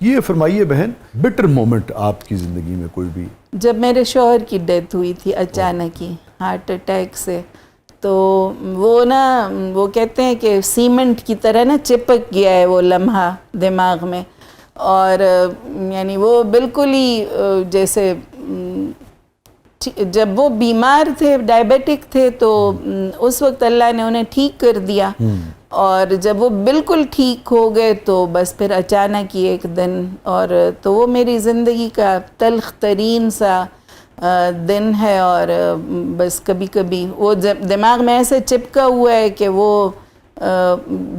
یہ فرمائیے بہن، بیٹر مومنٹ آپ کی زندگی میں کوئی بھی؟ جب میرے شوہر کی ڈیتھ ہوئی تھی اچانک ہی ہارٹ اٹیک سے، تو وہ کہتے ہیں کہ سیمنٹ کی طرح چپک گیا ہے وہ لمحہ دماغ میں، اور یعنی وہ بالکل ہی جیسے جب وہ بیمار تھے، ڈائبیٹک تھے، تو اس وقت اللہ نے انہیں ٹھیک کر دیا، اور جب وہ بالکل ٹھیک ہو گئے تو بس پھر اچانک ہی ایک دن، اور تو وہ میری زندگی کا تلخ ترین سا دن ہے، اور بس کبھی کبھی وہ دماغ میں ایسے چپکا ہوا ہے کہ وہ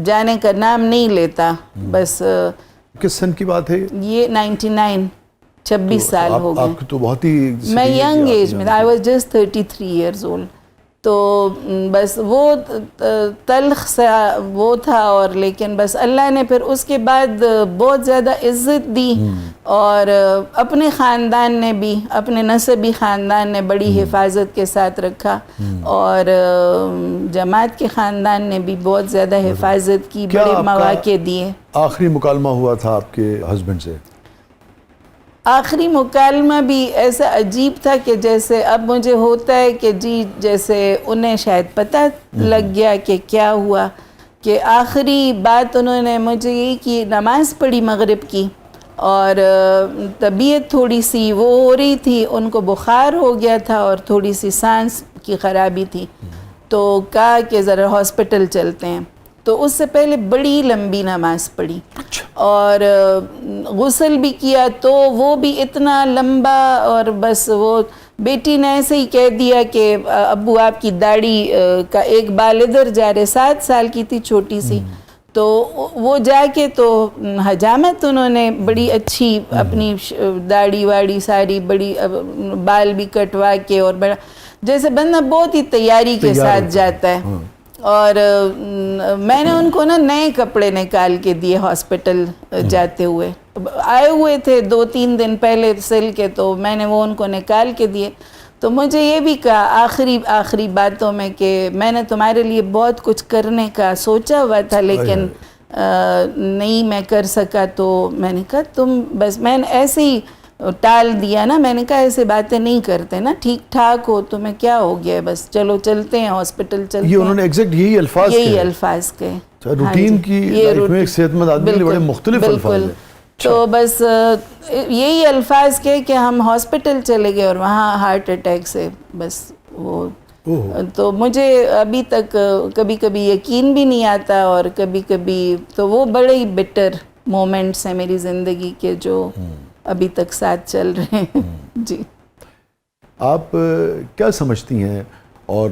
جانے کا نام نہیں لیتا بس۔ کس سن کی بات ہے یہ 99 26 سال ہو گئے۔ آپ تو بہت ہی میں ینگ ایج میں، I was just 33 years old۔ تو بس وہ تلخ سا وہ تھا، اور لیکن بس اللہ نے پھر اس کے بعد بہت زیادہ عزت دی، اور اپنے خاندان نے بھی، اپنے نسبی خاندان نے بڑی حفاظت کے ساتھ رکھا، اور جماعت کے خاندان نے بھی بہت زیادہ حفاظت کی، بڑے مواقع دیے۔ آخری مکالمہ ہوا تھا آپ کے ہسبینڈ سے؟ آخری مکالمہ بھی ایسا عجیب تھا کہ جیسے اب مجھے ہوتا ہے کہ جی جیسے انہیں شاید پتہ لگ گیا کہ کیا ہوا، کہ آخری بات انہوں نے مجھے یہ کی، نماز پڑھی مغرب کی، اور طبیعت تھوڑی سی وہ ہو رہی تھی، ان کو بخار ہو گیا تھا اور تھوڑی سی سانس کی خرابی تھی، تو کہا کہ ذرا ہاسپٹل چلتے ہیں۔ تو اس سے پہلے بڑی لمبی نماز پڑھی اور غسل بھی کیا، تو وہ بھی اتنا لمبا، اور بس وہ بیٹی نے ایسے ہی کہہ دیا کہ ابو آپ کی داڑھی کا ایک بال ادھر جا رہے، 7 سال کی تھی چھوٹی سی، تو وہ جا کے تو حجامت انہوں نے بڑی اچھی اپنی داڑھی واڑی ساری بڑی بال بھی کٹوا کے، اور بڑا جیسے بندہ بہت ہی تیاری کے ساتھ جاتا ہے، اور میں نے ان کو نئے کپڑے نکال کے دیے ہاسپٹل جاتے ہوئے، آئے ہوئے تھے 2-3 دن پہلے سل کے، تو میں نے وہ ان کو نکال کے دیے۔ تو مجھے یہ بھی کہا آخری باتوں میں کہ میں نے تمہارے لیے بہت کچھ کرنے کا سوچا ہوا تھا، لیکن نہیں میں کر سکا، تو میں نے کہا تم بس، میں نے ایسے ہی ٹال دیا نا، میں نے کہا ایسے باتیں نہیں کرتے نا، ٹھیک ٹھاک ہو، تمہیں کیا ہو گیا، بس چلو چلتے ہیں ہاسپٹل چلتے ہیں۔ یہ انہوں نے ایگزیکٹ یہی الفاظ کہے، روٹین کی لائف میں ایک صحت مند آدمی کے لیے بڑے مختلف الفاظ ہیں۔ تو بس یہی الفاظ کہے کہ ہم ہاسپٹل چلے گئے، اور وہاں ہارٹ اٹیک سے بس وہ، تو مجھے ابھی تک کبھی کبھی یقین بھی نہیں آتا، اور کبھی کبھی تو وہ بڑے ہی بٹر مومنٹس ہیں میری زندگی کے جو ابھی تک ساتھ چل رہے ہیں۔ جی آپ کیا سمجھتی ہیں اور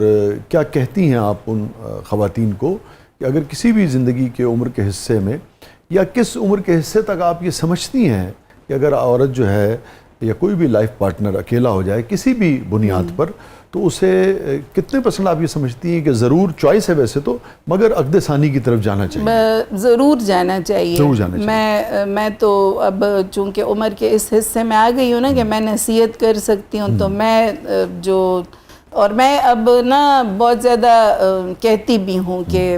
کیا کہتی ہیں آپ ان خواتین کو کہ اگر کسی بھی زندگی کے عمر کے حصے میں، یا کس عمر کے حصے تک آپ یہ سمجھتی ہیں کہ اگر عورت جو ہے یا کوئی بھی لائف پارٹنر اکیلا ہو جائے کسی بھی بنیاد پر، تو اسے کتنے % آپ یہ سمجھتی ہیں کہ ضرور چوائس ہے ویسے تو، مگر عقد ثانی کی طرف جانا چاہیے؟ ضرور جانا چاہیے۔ میں تو اب چونکہ عمر کے اس حصے میں آ گئی ہوں نا کہ میں نصیحت کر سکتی ہوں، تو میں اور میں اب بہت زیادہ کہتی بھی ہوں کہ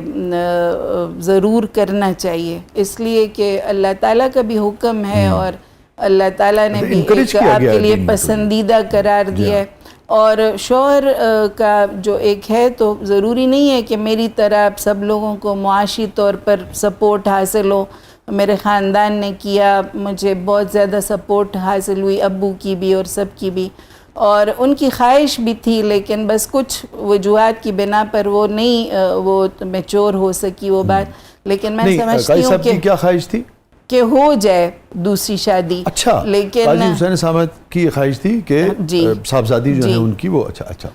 ضرور کرنا چاہیے، اس لیے کہ اللہ تعالیٰ کا بھی حکم ہے، اور اللہ تعالیٰ نے بھی آپ کے لیے پسندیدہ قرار دیا ہے، اور شوہر کا جو ایک ہے تو ضروری نہیں ہے کہ میری طرح سب لوگوں کو معاشی طور پر سپورٹ حاصل ہو۔ میرے خاندان نے کیا، مجھے بہت زیادہ سپورٹ حاصل ہوئی، ابو کی بھی اور سب کی بھی، اور ان کی خواہش بھی تھی، لیکن بس کچھ وجوہات کی بنا پر وہ نہیں وہ میچور ہو سکی وہ بات، لیکن میں سمجھتی ہوں کہ کیا خواہش تھی کہ ہو جائے دوسری شادی۔ اچھا، لیکن قاضی حسین سامد کی خواہش تھی کہ صاحبزادی جو ہے ان کی وہ اچھا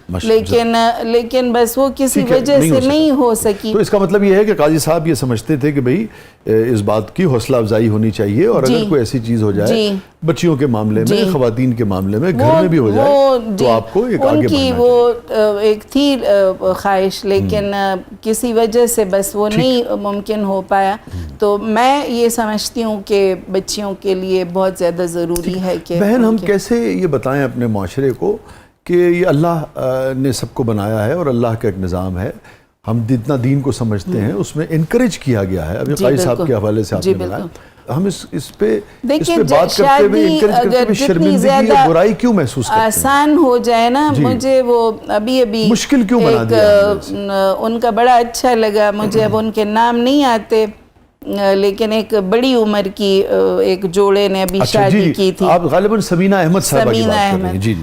لیکن بس وہ کسی وجہ سے نہیں ہو سکی۔ تو اس کا مطلب یہ ہے کہ قاضی صاحب یہ سمجھتے تھے کہ بھئی اس بات کی حوصلہ افزائی ہونی چاہیے، اور اگر کوئی ایسی چیز ہو جائے بچیوں کے معاملے میں، خواتین کے معاملے میں، گھر میں بھی ہو جائے، تو آپ کو ایک آگے بڑھنا چاہیے۔ ان کی وہ ایک تھی خواہش، لیکن کسی وجہ سے بس وہ نہیں ممکن ہو پایا، تو میں یہ سمجھتی ہوں کہ بچیوں کے لیے بہت زیادہ ضروری ہے کہ بہن ہم کیسے یہ بتائیں اپنے معاشرے کو کہ یہ اللہ نے سب کو بنایا ہے اور اللہ کا ایک نظام ہے، ہم جتنا دین کو سمجھتے ہیں اس میں انکریج کیا گیا ہے، ابھی قاضی صاحب کے حوالے سے آپ نے بتایا، ہم اس پہ دیکھیں بات کرتے ہوئے انکریج کرتے ہوئے شرمندگی یا برائی کیوں محسوس کرتے ہیں؟ آسان ہو جائے نا، مجھے وہ ابھی مشکل کیوں بنا دیا ان کا بڑا اچھا لگا مجھے، اب ان کے نام نہیں آتے، لیکن ایک بڑی عمر کی ایک جوڑے نے ابھی شادی کی تھی، آپ غالباً سمینہ احمد صاحبہ کی بات کر رہے ہیں. جی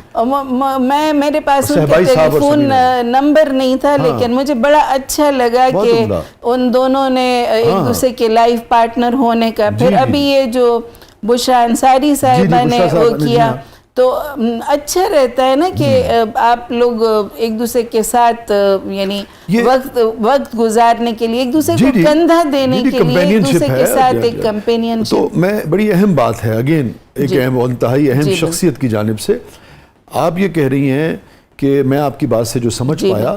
میں میرے پاس ان کا ٹیلی فون نمبر نہیں تھا، لیکن مجھے بڑا اچھا لگا کہ ان دونوں نے ایک دوسرے کے لائف پارٹنر ہونے کا. پھر ابھی یہ جو بشرا انصاری صاحبہ نے وہ کیا، تو اچھا رہتا ہے نا کہ آپ لوگ ایک دوسرے کے ساتھ یعنی وقت گزارنے کے لیے، ایک دوسرے کو کندھا دینے کے لیے، ایک دوسرے کے ساتھ ایک کمپینین شپ. تو میں بڑی اہم بات ہے، اگین ایک اہم انتہائی اہم شخصیت کی جانب سے آپ یہ کہہ رہی ہیں کہ میں آپ کی بات سے جو سمجھ پایا،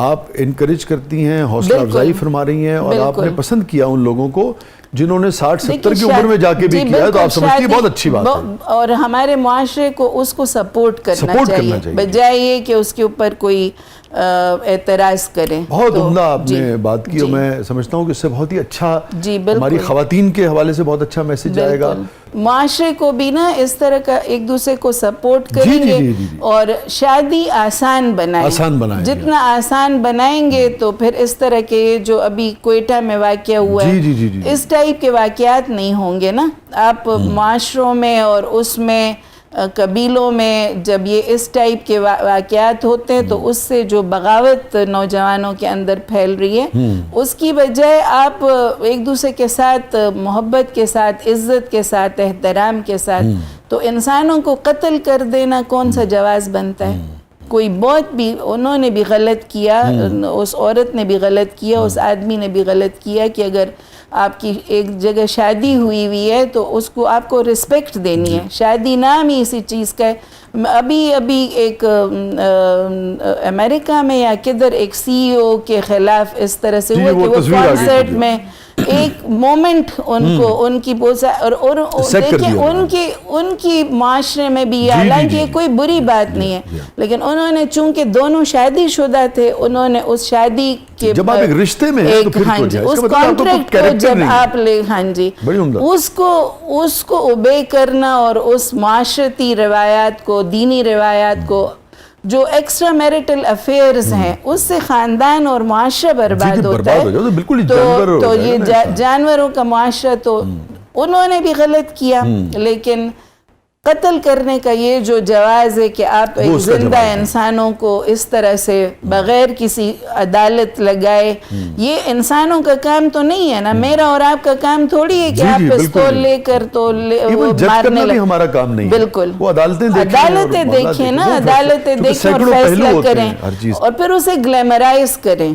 آپ انکریج کرتی ہیں، حوصلہ افزائی فرما رہی ہیں، اور آپ نے پسند کیا ان لوگوں کو جنہوں نے 60-70 کی عمر میں جا کے بھی کیا ہے، تو آپ سمجھتی ہیں بہت اچھی بات ہے. اور ہمارے معاشرے کو اس کو سپورٹ کرنا چاہیے، بجائے یہ کہ اس کے اوپر کوئی اعتراض کریں. بہت عمدہ آپ نے بات کی، اور میں سمجھتا ہوں کہ اس سے بہت ہی اچھا ہماری خواتین کے حوالے سے بہت اچھا میسج آئے گا. معاشرے کو بھی نا اس طرح کا ایک دوسرے کو سپورٹ کریں گے، اور شادی آسان بنائیں. جتنا آسان بنائیں گے تو پھر اس طرح کے جو ابھی کوئٹہ میں واقعہ ہوا ہے، اس ٹائپ کے واقعات نہیں ہوں گے نا. آپ معاشروں میں اور اس میں قبیلوں میں جب یہ اس ٹائپ کے واقعات ہوتے ہیں، تو اس سے جو بغاوت نوجوانوں کے اندر پھیل رہی ہے، اس کی بجائے آپ ایک دوسرے کے ساتھ محبت کے ساتھ، عزت کے ساتھ، احترام کے ساتھ، تو انسانوں کو قتل کر دینا کون سا جواز بنتا ہے؟ کوئی بہت بھی انہوں نے بھی غلط کیا، اس عورت نے بھی غلط کیا، اس آدمی نے بھی غلط کیا کہ اگر آپ کی ایک جگہ شادی ہوئی ہے تو اس کو آپ کو رسپیکٹ دینی ہے. شادی نام ہی اسی چیز کا ہے. ابھی ایک امریکہ میں یا کدھر ایک CEO کے خلاف اس طرح سے ہوا کہ وہ کانسرٹ میں ایک مومنٹ ان کی اور دیکھیں ان کی معاشرے میں بھی، حالانکہ یہ کوئی بری بات نہیں ہے، لیکن انہوں نے چونکہ دونوں شادی شدہ تھے، انہوں نے اس شادی کے جب آپ ایک رشتے میں ہیں تو پھر اس کانٹریکٹ کو جب آپ لے اس کو اوبے کرنا، اور اس معاشرتی روایات کو، دینی روایات کو، جو ایکسٹرا میریٹل افیئرز ہیں، اس سے خاندان اور معاشرہ برباد ہوتا ہے. تو یہ جانوروں کا معاشرہ، تو انہوں نے بھی غلط کیا. لیکن قتل کرنے کا یہ جو جواز ہے کہ آپ ایک زندہ انسانوں کو اس طرح سے بغیر کسی عدالت لگائے، یہ انسانوں کا کام تو نہیں ہے نا. میرا اور آپ کا کام تھوڑی ہے کہ آپ پستول لے کر تو مارنے لگے. ہمارا کام نہیں ہے. بالکل. وہ عدالتیں دیکھیں نا، عدالتیں دیکھیں اور فیصلہ کریں، اور پھر اسے گلیمرائز کریں.